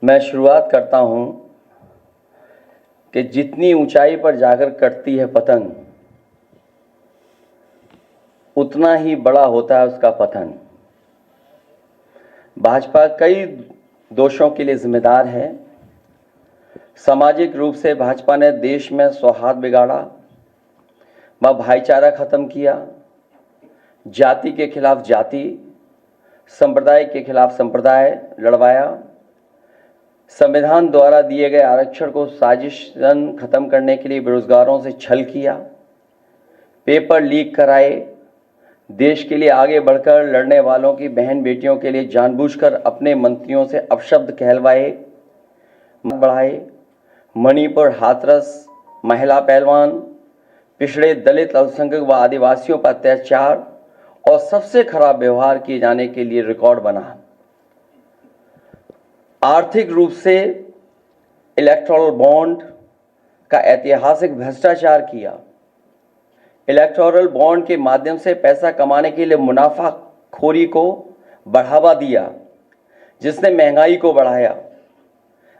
मैं शुरुआत करता हूं कि जितनी ऊंचाई पर जाकर कटती है पतंग, उतना ही बड़ा होता है उसका पतन। भाजपा कई दोषों के लिए जिम्मेदार है। सामाजिक रूप से भाजपा ने देश में सौहार्द बिगाड़ा, व भाईचारा खत्म किया, जाति के खिलाफ जाति, संप्रदाय के खिलाफ संप्रदाय लड़वाया, संविधान द्वारा दिए गए आरक्षण को साजिशन खत्म करने के लिए बेरोजगारों से छल किया, पेपर लीक कराए, देश के लिए आगे बढ़कर लड़ने वालों की बहन बेटियों के लिए जानबूझकर अपने मंत्रियों से अपशब्द कहलवाए बढ़ाए, मणिपुर हाथरस महिला पहलवान, पिछड़े दलित अल्पसंख्यक व आदिवासियों पर अत्याचार और सबसे खराब व्यवहार किए जाने के लिए रिकॉर्ड बना। आर्थिक रूप से इलेक्टोरल बॉन्ड का ऐतिहासिक भ्रष्टाचार किया। इलेक्टोरल बॉन्ड के माध्यम से पैसा कमाने के लिए मुनाफाखोरी को बढ़ावा दिया, जिसने महंगाई को बढ़ाया।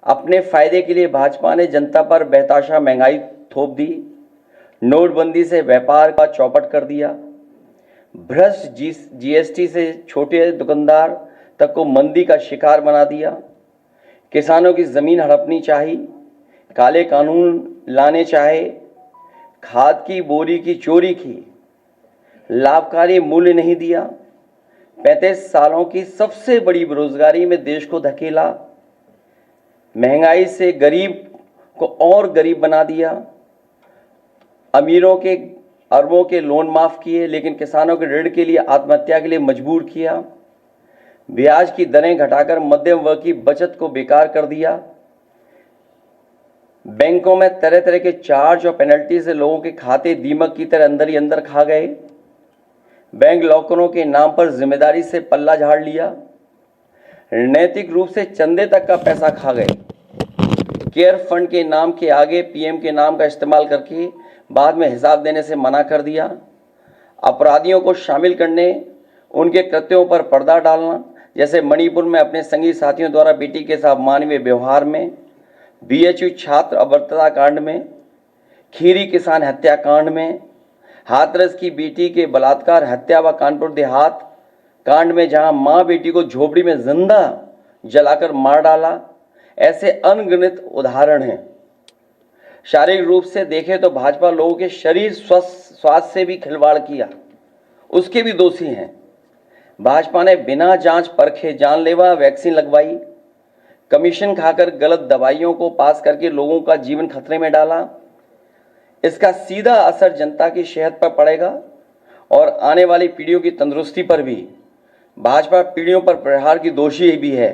अपने फायदे के लिए भाजपा ने जनता पर बेतहाशा महंगाई थोप दी। नोटबंदी से व्यापार का चौपट कर दिया। भ्रष्ट जीएसटी से छोटे दुकानदार तक को मंदी का शिकार बना दिया। किसानों की जमीन हड़पनी चाहिए, काले कानून लाने चाहे, खाद की बोरी की चोरी की, लाभकारी मूल्य नहीं दिया, 35 सालों की सबसे बड़ी बेरोजगारी में देश को धकेला, महंगाई से गरीब को और गरीब बना दिया, अमीरों के अरबों के लोन माफ किए लेकिन किसानों के ऋण के लिए आत्महत्या के लिए मजबूर किया, ब्याज की दरें घटाकर मध्यम वर्ग की बचत को बेकार कर दिया, बैंकों में तरह तरह के चार्ज और पेनल्टी से लोगों के खाते दीमक की तरह अंदर ही अंदर खा गए। बैंक लॉकरों के नाम पर जिम्मेदारी से पल्ला झाड़ लिया। नैतिक रूप से चंदे तक का पैसा खा गए। केयर फंड के नाम के आगे पीएम के नाम का इस्तेमाल करके बाद में हिसाब देने से मना कर दिया। अपराधियों को शामिल करने, उनके कृत्यों पर पर्दा डालना, जैसे मणिपुर में अपने संगी साथियों द्वारा बेटी के साथ मानवीय व्यवहार में, बीएचयू छात्र अभद्रता कांड में, खीरी किसान हत्याकांड में, हाथरस की बेटी के बलात्कार हत्या व कानपुर देहात कांड में जहां मां बेटी को झोपड़ी में जिंदा जलाकर मार डाला, ऐसे अनगिनत उदाहरण हैं। शारीरिक रूप से देखें तो भाजपा लोगों के शरीर स्वास्थ्य से भी खिलवाड़ किया, उसके भी दोषी हैं। भाजपा ने बिना जांच परखे जानलेवा वैक्सीन लगवाई, कमीशन खाकर गलत दवाइयों को पास करके लोगों का जीवन खतरे में डाला। इसका सीधा असर जनता की सेहत पर पड़ेगा और आने वाली पीढ़ियों की तंदुरुस्ती पर भी। भाजपा पीढ़ियों पर प्रहार की दोषी भी है।